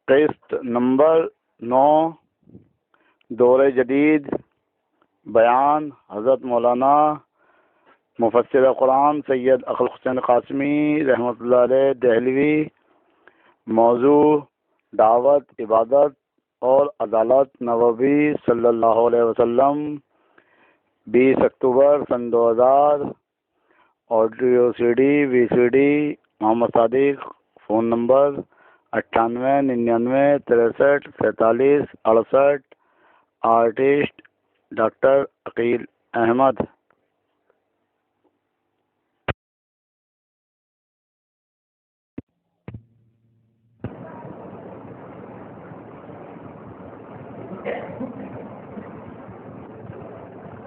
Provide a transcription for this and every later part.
قسط نمبر 9 دور جدید بیان حضرت مولانا مفسر قرآن سید اقل حسین قاسمی رحمۃ اللہ علیہ دہلوی۔ موضوع دعوت، عبادت اور عدالت نبوی صلی اللہ علیہ وسلم، 20 اکتوبر سن 2000۔ Audio C D V C D Muhammad Sadiq. Phone number 9899 63 47 68۔ Artist doctor Aqeel Ahmed.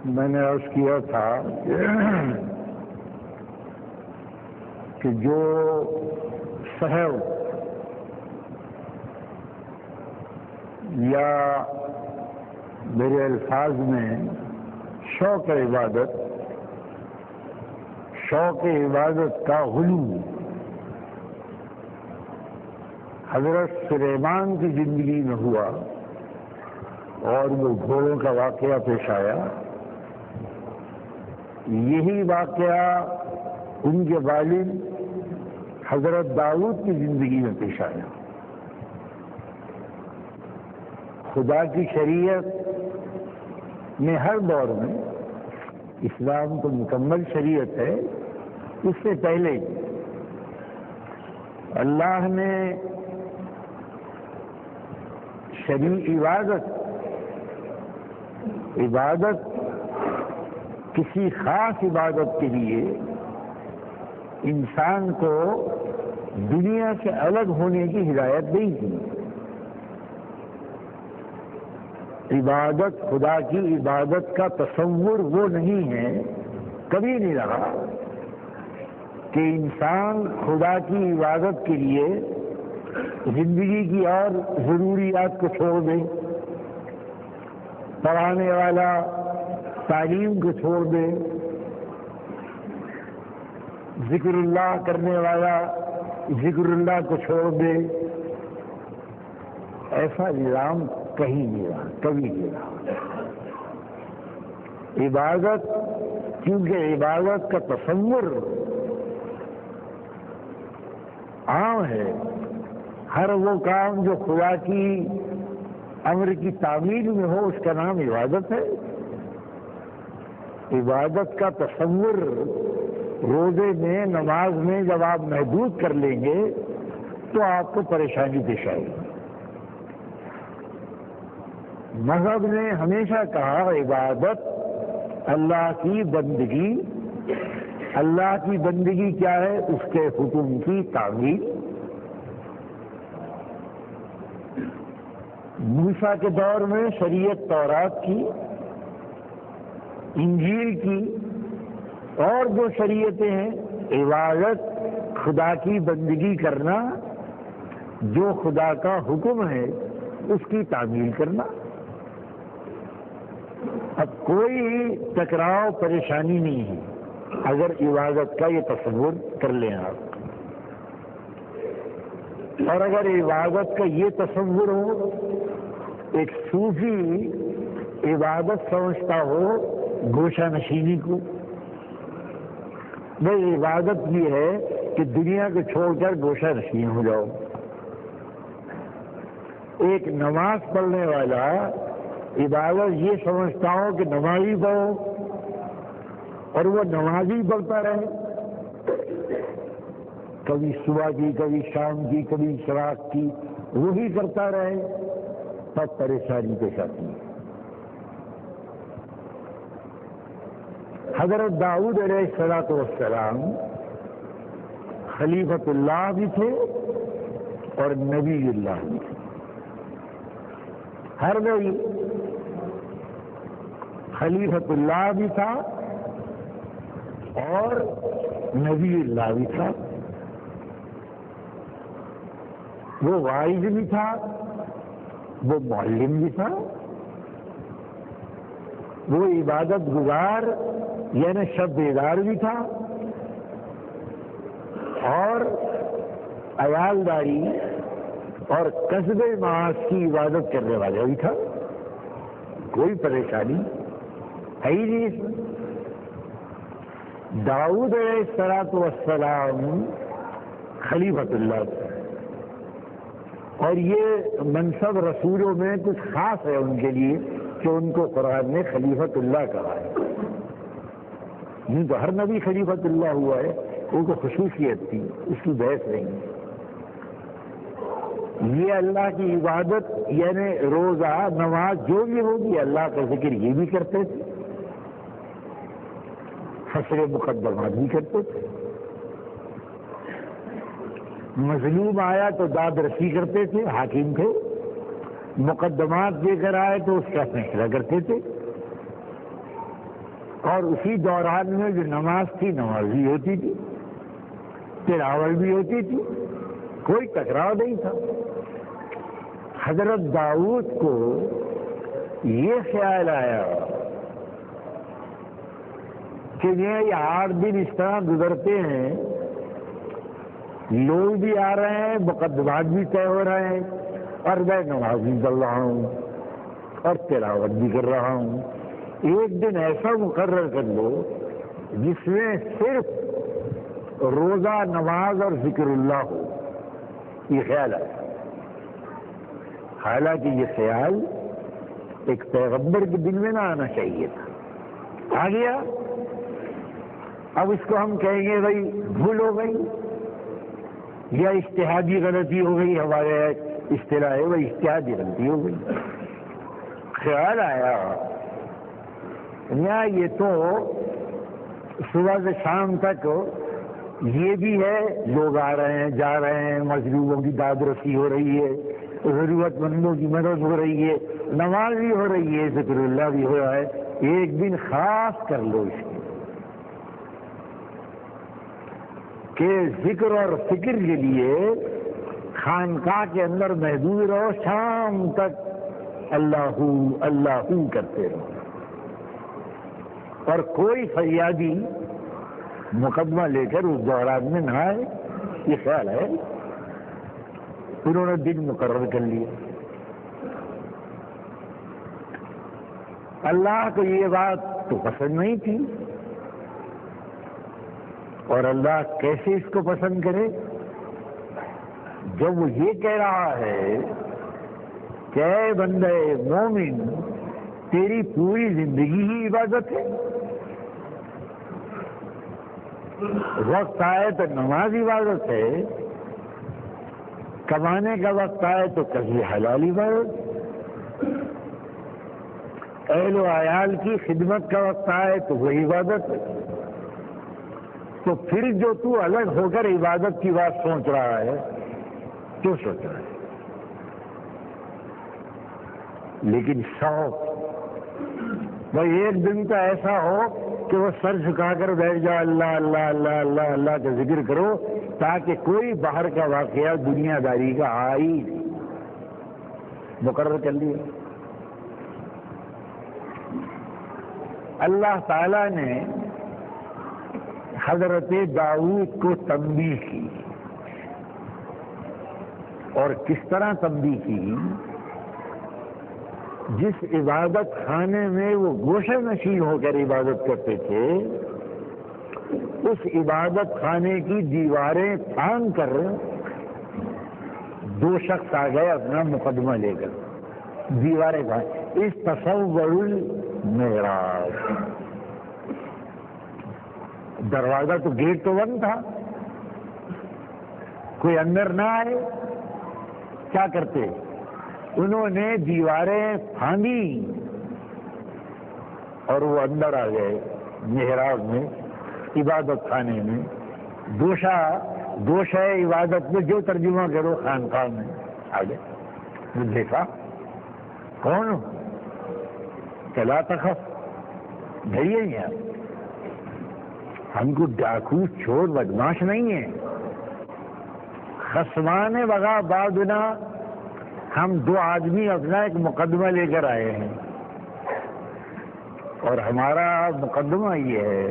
میں نے عرض کیا تھا کہ جو سحر یا میرے الفاظ میں شوق عبادت کا غلو حضرت سلیمان کی زندگی میں ہوا اور وہ گھوڑوں کا واقعہ پیش آیا، یہی واقعہ ان کے والد حضرت داؤد کی زندگی میں پیش آیا۔ خدا کی شریعت میں ہر دور میں، اسلام تو مکمل شریعت ہے، اس سے پہلے اللہ نے عبادت کسی خاص عبادت کے لیے انسان کو دنیا سے الگ ہونے کی ہدایت نہیں کی۔ عبادت، خدا کی عبادت کا تصور وہ نہیں ہے، کبھی نہیں رہا کہ انسان خدا کی عبادت کے لیے زندگی کی اور ضروریات کو چھوڑ دے، پڑھانے والا تعلیم کو چھوڑ دے، ذکر اللہ کرنے والا ذکر اللہ کو چھوڑ دے۔ ایسا نظام کہیں نہیں رہا، کبھی نہیں رہا۔ عبادت، کیونکہ عبادت کا تصور عام ہے، ہر وہ کام جو خدا کی امر کی تعمیل میں ہو اس کا نام عبادت ہے۔ عبادت کا تصور روزے میں، نماز میں جب آپ محدود کر لیں گے تو آپ کو پریشانی پیش آئے گی۔ مذہب نے ہمیشہ کہا عبادت اللہ کی بندگی، اللہ کی بندگی کیا ہے؟ اس کے حکم کی تعمیل۔ موسیٰ کے دور میں شریعت تورات کی، انجیل کی اور جو شریعتیں ہیں، عبادت خدا کی بندگی کرنا، جو خدا کا حکم ہے اس کی تعمیل کرنا۔ اب کوئی ٹکراؤ پریشانی نہیں ہے اگر عبادت کا یہ تصور کر لیں آپ، اور اگر عبادت کا یہ تصور ہو، ایک صوفی عبادت سمجھتا ہو گوشہ نشینی کو، وہ عبادت بھی ہے کہ دنیا کو چھوڑ کر گوشہ نشین ہو جاؤ۔ ایک نماز پڑھنے والا عبادت یہ سمجھتا ہو کہ نمازی پڑھو، اور وہ نمازی پڑھتا رہے، کبھی صبح کی، کبھی شام کی، کبھی شراق کی، وہی کرتا رہے، تب پریشانی پیش آتی ہے۔ حضرت داؤد علیہ السلام خلیفۃ اللہ بھی تھے اور نبی اللہ بھی تھے۔ ہر نبی خلیفۃ اللہ بھی تھا اور نبی اللہ بھی تھا۔ وہ واعظ بھی تھا، وہ معلم بھی تھا، وہ عبادت گزار یعنی شب بیدار بھی تھا، اور عیالداری اور قصد معاش کی عبادت کرنے والا بھی تھا، کوئی پریشانی ہے ہی نہیں اس میں۔ داؤد علیہ السلام خلیفۃ اللہ تھے، اور یہ منصب رسولوں میں کچھ خاص ہے ان کے لیے کہ ان کو قرآن نے خلیفۃ اللہ کہا ہے۔ نہیں تو ہر نبی خلیفۃ اللہ ہوا ہے، ان کو خصوصیت تھی، اس کی بحث نہیں۔ یہ اللہ کی عبادت یعنی روزہ نماز جو بھی ہوگی اللہ کا ذکر یہ بھی کرتے تھے، فصل مقدمات بھی کرتے تھے، مظلوم آیا تو داد رسی کرتے تھے، حاکم تھے، مقدمات دے کر آئے تو اس کا فیصلہ کرتے تھے، اور اسی دوران میں جو نماز تھی نماز بھی ہوتی تھی، تلاوت بھی ہوتی تھی، کوئی ٹکراؤ نہیں تھا۔ حضرت داؤد کو یہ خیال آیا کہ یہ 8 دن اس طرح گزرتے ہیں، لوگ بھی آ رہے ہیں، مقدمات بھی طے ہو رہے ہیں، اور میں نماز بھی پڑھ رہا ہوں اور تلاوت بھی کر رہا ہوں، ایک دن ایسا مقرر کر لو جس میں صرف روزہ نماز اور ذکر اللہ ہو۔ یہ خیال آیا، حالانکہ یہ خیال ایک پیغمبر کے دل میں نہ آنا چاہیے تھا، آ گیا۔ اب اس کو ہم کہیں گے بھائی بھول ہو گئی یا اجتہادی غلطی ہو گئی، ہمارے اصطلاح ہے بھائی اجتہادی غلطی ہو گئی۔ خیال آیا یا یہ تو صبح سے شام تک یہ بھی ہے، لوگ آ رہے ہیں جا رہے ہیں، مظلوموں کی داد رسی ہو رہی ہے، ضرورت مندوں کی مدد ہو رہی ہے، نماز بھی ہو رہی ہے، ذکر اللہ بھی ہو رہا ہے، ایک دن خاص کر لو اس کو کہ ذکر اور فکر کے لیے خانقاہ کے اندر محدود رہو، شام تک اللہ اللہ کرتے رہو، اور کوئی فریادی مقدمہ لے کر اس دوران میں نہ آئے۔ یہ خیال ہے، انہوں نے دن مقرر کر لیا۔ اللہ کو یہ بات تو پسند نہیں تھی، اور اللہ کیسے اس کو پسند کرے جب وہ یہ کہہ رہا ہے کہ اے بندے مومن تیری پوری زندگی ہی عبادت ہے، وقت آئے تو نماز عبادت ہے، کمانے کا وقت آئے تو کبھی حلال عبادت، اہل و عیال کی خدمت کا وقت آئے تو وہ عبادت ہے۔ تو پھر جو تو الگ ہو کر عبادت کی بات سوچ رہا ہے، کیوں سوچ رہا ہے؟ لیکن شوق بھائی ایک دن تو ایسا ہو کہ وہ سر جھکا کر بیٹھ جاؤ، اللہ اللہ اللہ اللہ اللہ کا ذکر کرو، تاکہ کوئی باہر کا واقعہ دنیا داری کا آئی مقرر کر لیا۔ اللہ تعالی نے حضرت داؤد کو تنبیہ کی، اور کس طرح تنبیہ کی؟ جس عبادت خانے میں وہ گوشہ نشین ہو کر عبادت کرتے تھے، اس عبادت خانے کی دیواریں پھاند کر 2 شخص آ گئے اپنا مقدمہ لے کر، دیواریں پھاند، اس تصور المعراج، دروازہ تو گیٹ تو بند تھا، کوئی اندر نہ آئے، کیا کرتے؟ انہوں نے دیواریں پھاندی اور وہ اندر آ گئے محراب میں، عبادت خانے میں، گوشہ عبادت میں، جو ترجمہ کرو خانقاہ میں آ گئے۔ دیکھا کون ہو؟ لا تخف، ڈریے نہیں آپ، ہم کو ڈاکو چور بدماش نہیں ہیں، خصمان وغا بادنا، ہم 2 آدمی اپنا ایک مقدمہ لے کر آئے ہیں، اور ہمارا مقدمہ یہ ہے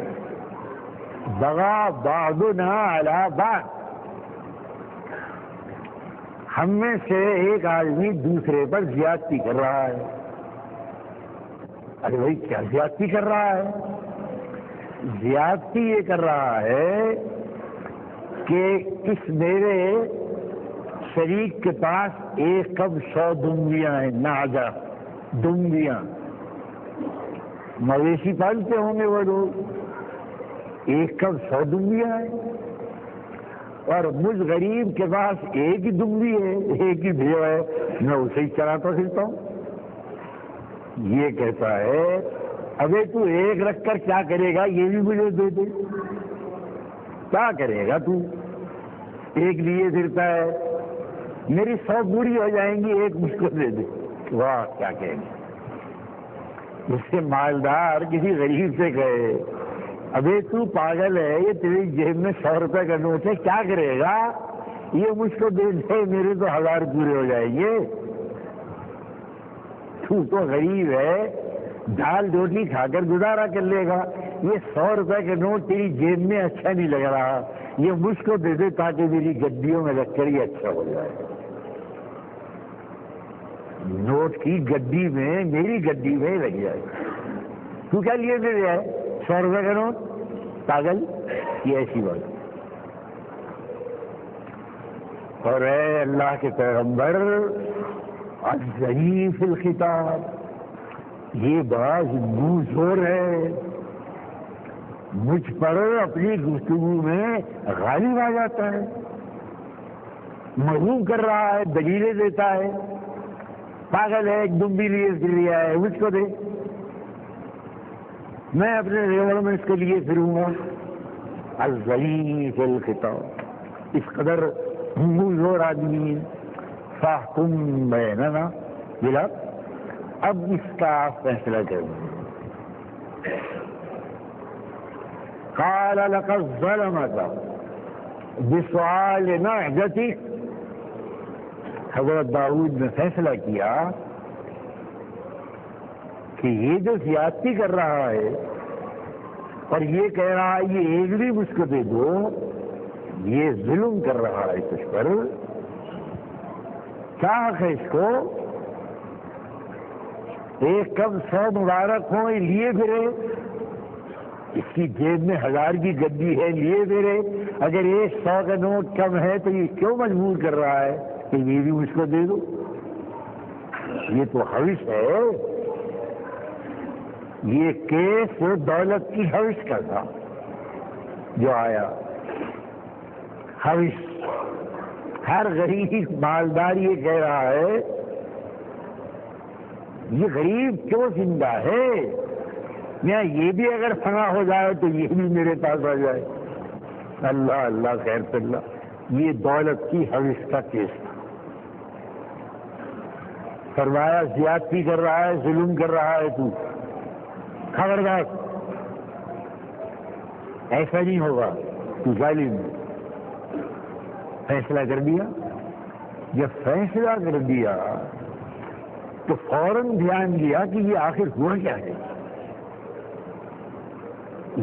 بغا بعضنا علی بعض، ہم میں سے ایک آدمی دوسرے پر زیادتی کر رہا ہے. ارے بھائی کیا زیادتی کر رہا ہے؟ زیادتی یہ کر رہا ہے کہ اس میرے شریک کے پاس ایک کب 100 دنگیاں ہیں، ناجا دنگیاں. مویشی پالتے ہوں گے وہ لوگ، ایک کب 100 دنگیاں ہیں، اور مجھ غریب کے پاس ایک ہی دنگی ہے، ایک ہی بھیڑ ہے، میں اسے ہی چلاتا پھرتا ہوں. یہ کہتا ہے ابے تو ایک رکھ کر کیا کرے گا، یہ بھی مجھے دے دے. کیا کرے گا تو، ایک لیے پھرتا ہے، میری 100 پوری ہو جائیں گی، ایک مجھ کو دے دے. واہ کیا کہیں گے. اس سے مالدار کسی غریب سے کہے ابے تو پاگل ہے، یہ تیری جیب میں 100 روپے کا نوٹ ہے، کیا کرے گا، یہ مجھ کو دے دے، میرے تو 1000 پورے ہو جائیں گے. تو غریب ہے، دال روٹی کھا کر گزارا کر لے گا، یہ 100 روپے کا نوٹ تیری جیب میں اچھا نہیں لگ رہا، یہ مجھ کو دے دے تاکہ میری گڈیوں میں رکھ کر یہ اچھا ہو جائے. نوٹ کی گڈی میں، میری گڈی میں لگ جائے. تو کیا لیے دے رہا ہے 100 روپے کا نوٹ، پاگل. یہ ایسی بات. اور اے اللہ کے پیغمبر الضعیف الخطاب، یہ بڑا منہ زور ہے، مجھ پر اپنی گفتگو میں غالب آ جاتا ہے، محروم کر رہا ہے، دلیلیں دیتا ہے. پاگل ہے، ایک دم بھی لیے پھر لیا ہے، مجھ کو دے، میں اپنے ریوڑ میں اس کے لیے پھروں گا. الضعیف الخطاب، اس قدر منہ زور آدمی ہے. فاحکم بیننا بالحق، اب اس کا آپ فیصلہ کریں. قال لقد ظلمك بسؤال نعجتك، حضرت داؤد نے فیصلہ کیا کہ یہ جو زیادتی کر رہا ہے اور یہ کہہ رہا ہے یہ ایک بھی مجھ کو دے دو، یہ ظلم کر رہا ہے تجھ پر. کیا حق ہے اس کو، ایک کم 100 مبارک ہوں یہ لیے پھرے، اس کی جیب میں 1000 کی گڈی ہے، لیے پھرے. اگر ایک 100 کا نوٹ کم ہے تو یہ کیوں مجبور کر رہا ہے کہ یہ بھی مجھ کو دے دو. یہ تو حوث ہے، یہ کیس دولت کی حوث کا تھا جو آیا. حوث، ہر غریب مالدار یہ کہہ رہا ہے یہ غریب کیوں زندہ ہے، یا یہ بھی اگر فنا ہو جائے تو یہ بھی میرے پاس آ جائے. اللہ اللہ خیر اللہ. یہ دولت کی حوث کا کیس تھا. فرمایا زیادتی کر رہا ہے، ظلم کر رہا ہے، تو خبردار، ایسا نہیں ہوگا، تو ظالم. فیصلہ کر دیا. جب فیصلہ کر دیا تو فوراً دھیان دیا کہ یہ آخر ہوا کیا ہے.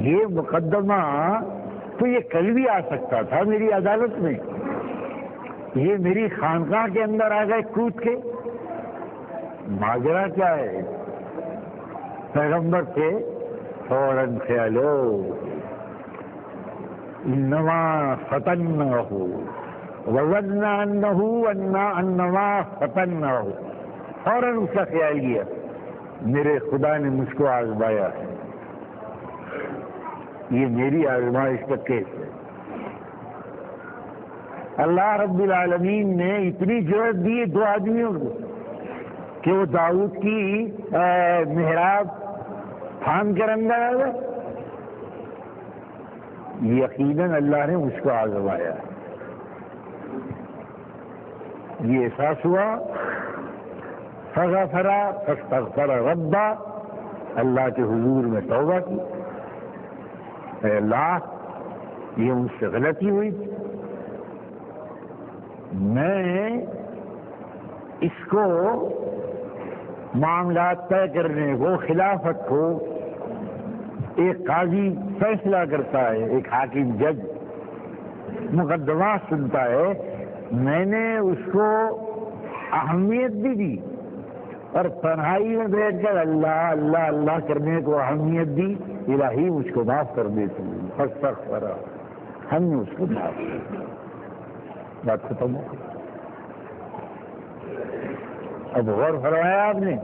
یہ مقدمہ تو یہ کل بھی آ سکتا تھا میری عدالت میں، یہ میری خانقاہ کے اندر آ گئے کود کے. ماجرا کیا ہے؟ پیغمبر کے فوراً خیال ہو انما فتنہ وظن انما فتنہ، فوراً اس کا خیال کیا میرے خدا نے مجھ کو آزمایا ہے، یہ میری آزمائش کا کیس ہے. اللہ رب العالمین نے اتنی جرأت دی 2 آدمیوں کو کہ وہ داؤد کی محراب پھاند کر اندر آ گئے. یقیناً اللہ نے مجھ کو آزمایا. یہ احساس ہوا، فغفر فاستغفر ربا، اللہ کے حضور میں توبہ کی، اے اللہ یہ مجھ سے غلطی ہوئی تھی، میں اس کو معاملات طے کرنے کو، خلافت کو، ایک قاضی فیصلہ کرتا ہے، ایک حاکم جج مقدمات سنتا ہے، میں نے اس کو اہمیت بھی دی، اور تنہائی میں بیٹھ کر اللہ اللہ اللہ کرنے کو اہمیت دی. الہی مجھ کو معاف کر دے تو فاستغفر، ہم نے اس کو معاف کر دیا. بات ختم ہو گئی. اب غور فرمایا آپ نے،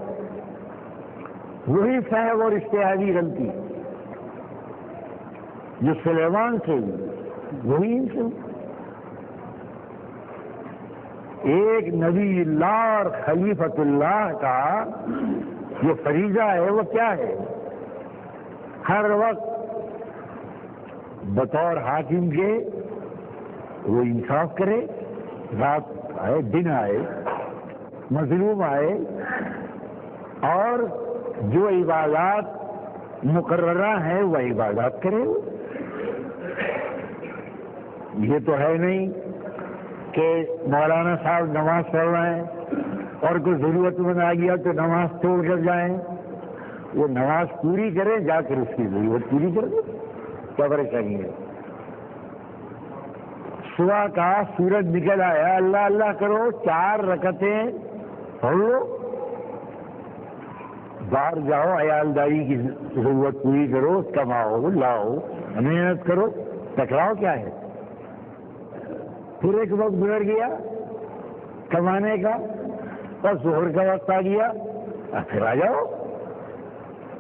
وہی صاحب اور اشتہادی غلطی جو سلیمان سے ہوئی وہی ان سے ہوئی. ایک نبی اللہ اور خلیفۃ اللہ کا جو فریضہ ہے وہ کیا ہے؟ ہر وقت بطور حاکم کے وہ انصاف کرے، رات آئے دن آئے مظلوم آئے، اور جو عبادات مقررہ ہیں وہ عبادات کرے. یہ تو ہے نہیں کہ مولانا صاحب نماز پڑھ رہے ہیں اور کوئی ضرورت مند آ گیا تو نماز توڑ کر جائیں. وہ نماز پوری کرے، جا کر اس کی ضرورت پوری کر دے. کیا پریشانی ہے؟ صبح کا سورج نکل آیا، اللہ اللہ کرو، 4 رکعتیں پڑھ لو، باہر جاؤ، عیالداری کی ضرورت پوری کرو، کماؤ لاؤ، محنت کرو. ٹکراؤ کیا ہے؟ پھر ایک وقت گزر گیا کمانے کا، اور ظہر کا وقت آ گیا، پھر آ جاؤ،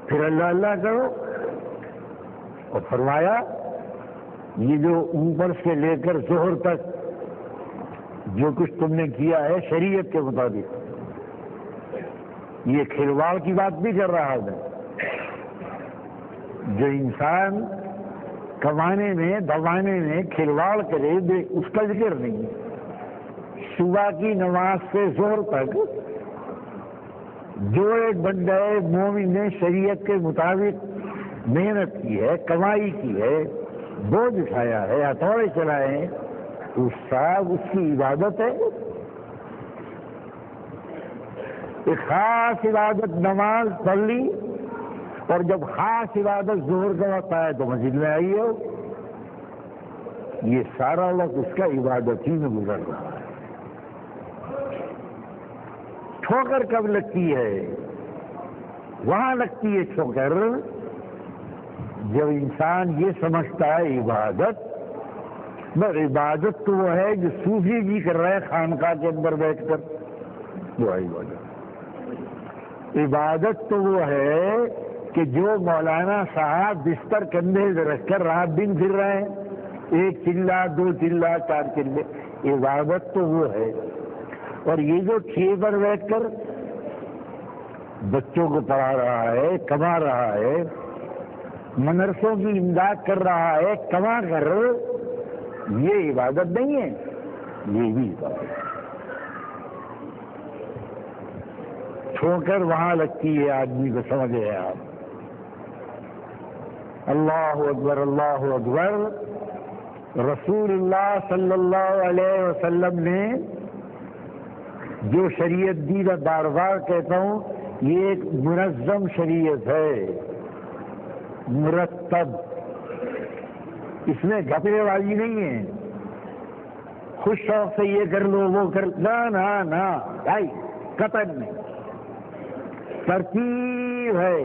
پھر اللہ اللہ کرو. اور فرمایا یہ جو اوپر سے لے کر ظہر تک جو کچھ تم نے کیا ہے شریعت کے مطابق، یہ کھلواڑ کی بات بھی کر رہا ہے. جو انسان کمانے میں دبانے میں کھلواڑ کرے اس کا ذکر نہیں ہے. صبح کی نماز سے ظہر تک جو ایک بندہ مومن نے شریعت کے مطابق محنت کی ہے، کمائی کی ہے، بوجھ اٹھایا ہے، ہتھوڑے چلائے ہیں، اس سب اس کی عبادت ہے. ایک خاص عبادت نماز پڑھ لی، اور جب خاص عبادت ظہر کا وقت آیا تو مسجد میں آئی ہو. یہ سارا وقت اس کا عبادت ہی میں گزر رہا ہے. ٹھوکر کب لگتی ہے؟ وہاں لگتی ہے ٹھوکر جب انسان یہ سمجھتا ہے عبادت، بس عبادت تو وہ ہے جو صوفی بھی کر رہے ہیں خانقاہ کے اندر بیٹھ کر، وہ ہے عبادت. عبادت تو وہ ہے کہ جو مولانا صاحب بستر کندھے سے رکھ کر رات دن پھر رہے ہیں، 1 چلہ 2 چلہ 4 چلے، عبادت تو وہ ہے. اور یہ جو ٹھیے پر بیٹھ کر بچوں کو پڑھا رہا ہے، کما رہا ہے، مدرسوں کی امداد کر رہا ہے کما کر، یہ عبادت نہیں ہے، یہ بھی عبادت ہے. ٹھوکر وہاں لگتی ہے آدمی کو، سمجھ گئے آپ؟ اللہ اکبر اللہ اکبر. رسول اللہ صلی اللہ علیہ وسلم نے جو شریعت دی، میں بار بار کہتا ہوں یہ ایک منظم شریعت ہے، مرتب. اس میں گھپلے بازی نہیں ہے، خوش شوق سے یہ کر لو وہ کر، نہ بھائی قطعاً نہیں. ترتیب ہے.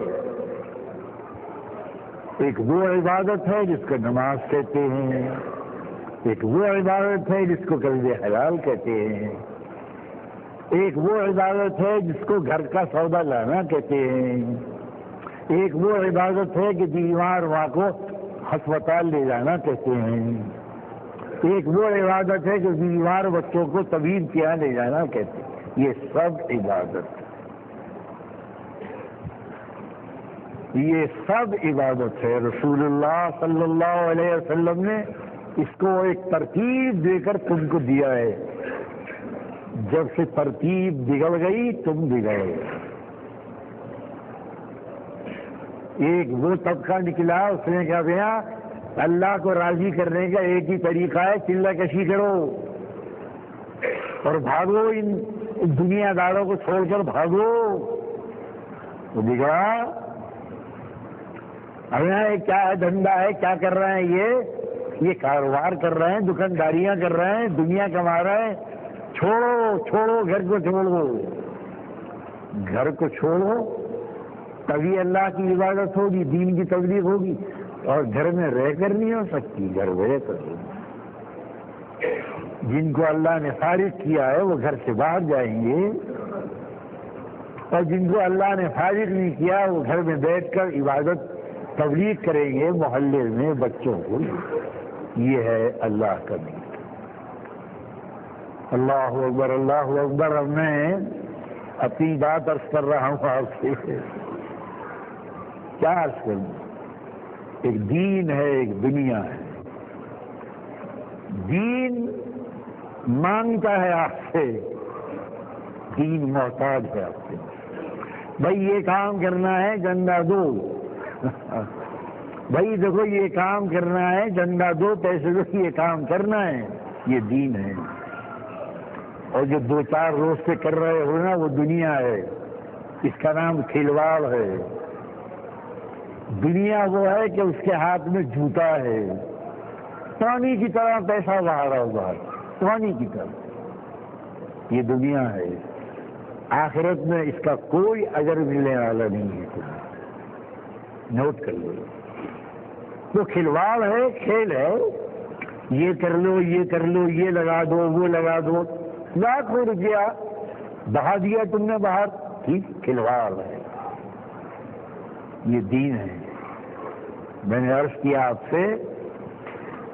ایک وہ عبادت ہے جس کو نماز کہتے ہیں، ایک وہ عبادت ہے جس کو قلب حلال کہتے ہیں، ایک وہ عبادت ہے جس کو گھر کا سودا لانا کہتے ہیں، ایک وہ عبادت ہے کہ بیمار ماں کو ہسپتال لے جانا کہتے ہیں، ایک وہ عبادت ہے کہ بیمار بچوں کو طبیب کے یہاں لے جانا کہتے ہیں. یہ سب عبادت، یہ سب عبادت ہے. رسول اللہ صلی اللہ علیہ وسلم نے اس کو ایک ترتیب دے کر تم کو دیا ہے. جب سے ترتیب بگڑ گئی تم بگڑ گئے. ایک وہ طبقہ نکلا، اس نے کہا بھیا اللہ کو راضی کرنے کا ایک ہی طریقہ ہے، چلہ کشی کرو اور بھاگو، ان دنیا داروں کو چھوڑ کر بھاگو. وہ بگڑا. ارے کیا ہے دھندا ہے، کیا کر رہے ہیں یہ کاروبار کر رہے ہیں، دکانداریاں کر رہے ہیں، دنیا کما رہے ہیں، چھوڑو گھر کو چھوڑو، گھر کو چھوڑو تبھی اللہ کی عبادت ہوگی، دین کی تبلیغ ہوگی، اور گھر میں رہ کر نہیں ہو سکتی، گھر رہ کر ہوگی۔ جن کو اللہ نے فارغ کیا ہے وہ گھر سے باہر جائیں گے، اور جن کو اللہ نے فارغ نہیں کیا وہ گھر میں بیٹھ کر عبادت تبلیغ کریں گے محلے میں بچوں کو۔ یہ ہے اللہ کا دین۔ اللہ اکبر، اللہ اکبر۔ اب میں اپنی بات عرض کر رہا ہوں آپ سے، کیا عرض کروں؟ ایک دین ہے، ایک دنیا ہے۔ دین مانگتا ہے آپ سے، دین محتاج ہے آپ سے۔ بھائی یہ کام کرنا ہے، چندہ دو۔ بھائی دیکھو یہ کام کرنا ہے، چندہ دو، پیسے دو، یہ کام کرنا ہے، یہ دین ہے۔ اور جو دو چار روز سے کر رہے ہو نا وہ دنیا ہے، اس کا نام کھلواڑ ہے۔ دنیا وہ ہے کہ اس کے ہاتھ میں جوتا ہے، پانی کی طرح پیسہ بہا رہا ہوگا، پانی کی طرح۔ یہ دنیا ہے، آخرت میں اس کا کوئی اجر ملنے والا نہیں ہے، نوٹ کر لو۔ تو کھلواڑ ہے، کھیل ہے، یہ کر لو، یہ کر لو، یہ لگا دو، وہ لگا دو، لاکھوں روپیہ بہا دیا تم نے باہر، ٹھیک، کھلواڑ ہے۔ یہ دین ہے۔ میں نے عرض کیا آپ سے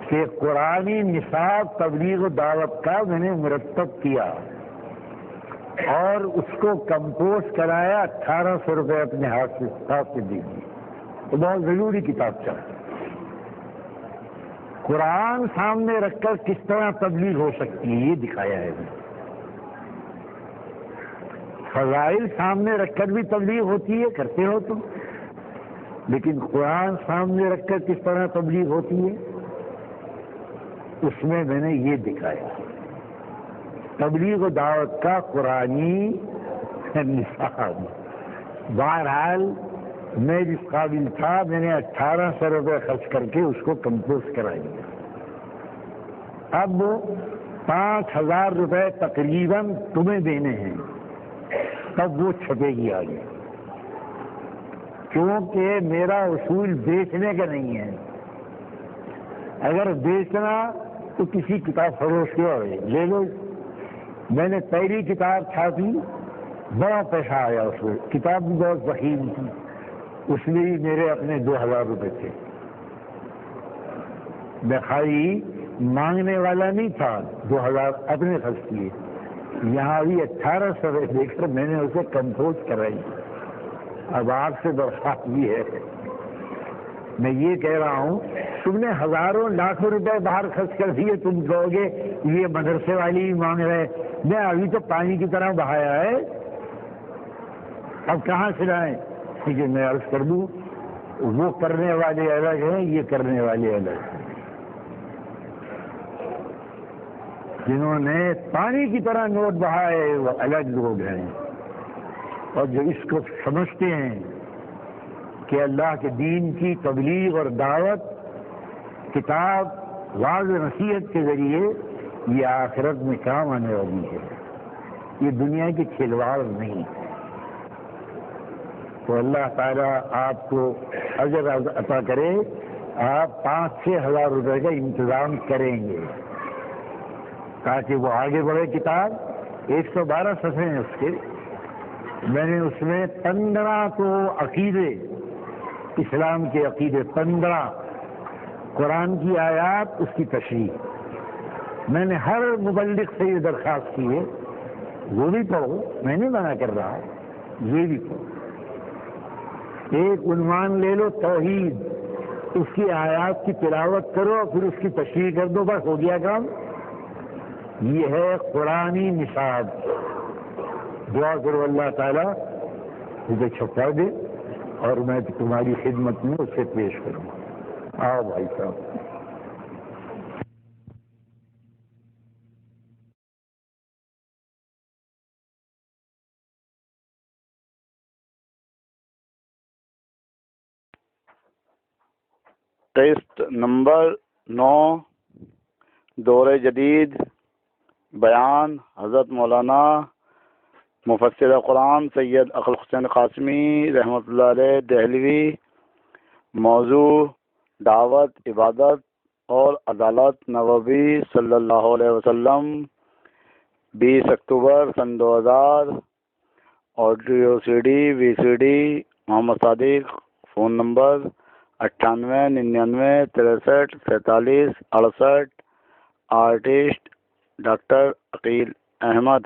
کہ قرآنی نصاب تبلیغ و دعوت کا میں نے مرتب کیا اور اس کو کمپوز کرایا، 1800 روپے اپنے ہاتھ سے دے دیے۔ تو بہت ضروری کتاب چاہیے۔ قرآن سامنے رکھ کر کس طرح تبلیغ ہو سکتی ہے یہ دکھایا ہے۔ فضائل سامنے رکھ کر بھی تبلیغ ہوتی ہے، کرتے ہو تم، لیکن قرآن سامنے رکھ کر کس طرح تبلیغ ہوتی ہے اس میں نے یہ دکھایا۔ تبلیغ و دعوت کا قرآنی نصاب۔ بہرحال میں جس قابل تھا میں نے 1800 روپے خرچ کر کے اس کو کمپوز کرائی۔ اب 5000 روپے تقریباً تمہیں دینے ہیں، تب وہ چھپے گی آگے، کیونکہ میرا اصول بیچنے کا نہیں ہے۔ اگر بیچنا تو کسی کتاب فروش کے اور لے لو۔ میں نے پہلی کتاب چھاپی، بڑا پیسہ آیا اس میں، کتاب بھی بہت ذخیرہ تھی، اس میں بھی میرے اپنے 2000 روپے تھے۔ میں خالی مانگنے والا نہیں تھا، 2000 اپنے خرچ کیے۔ یہاں بھی 1800 روپے دے کر میں نے اسے کمپوز کرائی۔ اب آپ سے درخواست بھی ہے، میں یہ کہہ رہا ہوں تم نے ہزاروں لاکھوں روپے باہر خرچ کر دیے، تم کہو گے یہ مدرسے والی بھی مانگ رہے، میں ابھی تو پانی کی طرح بہایا ہے، اب کہاں سے لائیں؟ ٹھیک ہے، میں عرض کر دوں، وہ کرنے والے الگ ہیں، یہ کرنے والے الگ ہیں۔ جنہوں نے پانی کی طرح نوٹ بہائے وہ الگ لوگ ہیں، اور جو اس کو سمجھتے ہیں کہ اللہ کے دین کی تبلیغ اور دعوت کتاب واضح نصیحت کے ذریعے یہ آخرت میں کام آنے والی ہے، یہ دنیا کی کھلواڑ نہیں ہے۔ تو اللہ تعالیٰ آپ کو اجر عطا کرے، آپ 5-6 ہزار روپے کا انتظام کریں گے تاکہ وہ آگے بڑھے۔ کتاب 112 صفحے ہیں اس کے، میں نے اس میں 15 تو عقیدے، اسلام کے عقیدے، 15 قرآن کی آیات، اس کی تشریح۔ میں نے ہر مبلغ سے یہ درخواست کی ہے وہ بھی پڑھو، میں نہیں منع کر رہا، یہ بھی پڑھو۔ ایک عنوان لے لو توحید، اس کی آیات کی تلاوت کرو اور پھر اس کی تشریح کر دو، بس ہو گیا کام۔ یہ ہے قرآنی نصاب۔ دعا کرو اللہ تعالیٰ مجھے چھپا دے اور میں تمہاری خدمت میں اسے پیش کروں۔ آؤ بھائی صاحب۔ ٹیسٹ نمبر 9، دور جدید بیان حضرت مولانا مفسر قرآن سید عقل حسین قاسمی رحمۃ اللہ علیہ دہلوی۔ موضوع دعوت، عبادت اور عدالت نبوی صلی اللہ علیہ وسلم، 20 اکتوبر سن 2000۔ Audio C D V C D Muhammad Sadiq. Phone number 98 99 63 47 68۔ Artist doctor Aqeel Ahmad.